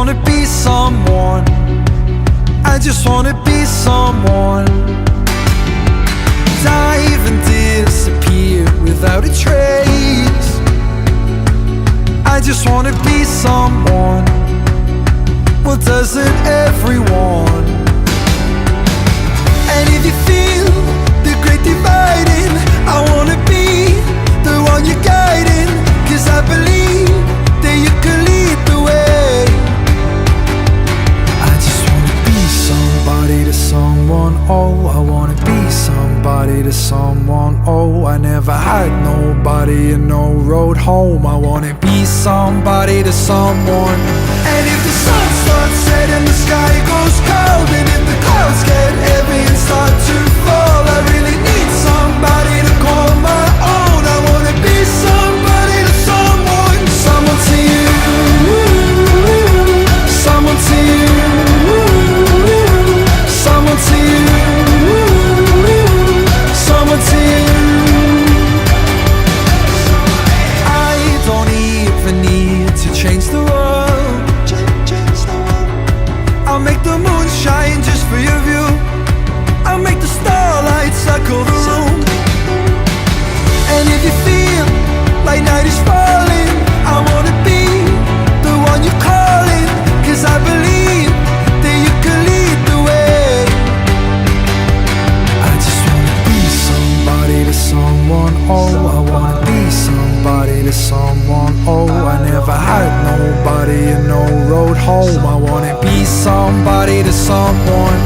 wanna be someone. I just wanna be someone. Dive and disappear without a trace. I just wanna be someone. Well, doesn't everyone? And if you feel the great dividing, I wanna be the one you're guiding. 'Cause I believe that you can lead the way. I just wanna be somebody to someone. Oh, I wanna be somebody to someone. Oh, I never had nobody and no road home. I wanna be somebody to someone. And if the sun starts setting, the sky goes cold, and if the clouds get heavy and start to fall, I really need somebody to call my own. I wanna be somebody to someone. Someone to you, someone to you, someone to you, someone to you. I don't even need to change the world. I'll make the moon shine just for your view. I'll make the starlight circle the room. And if you feel like night is falling, I wanna be the one you're calling. 'Cause I believe that you can lead the way. I just wanna be somebody to someone. Oh, I wanna be somebody to someone. Oh, I never had nobody and no road home. I wanna be somebody to someone.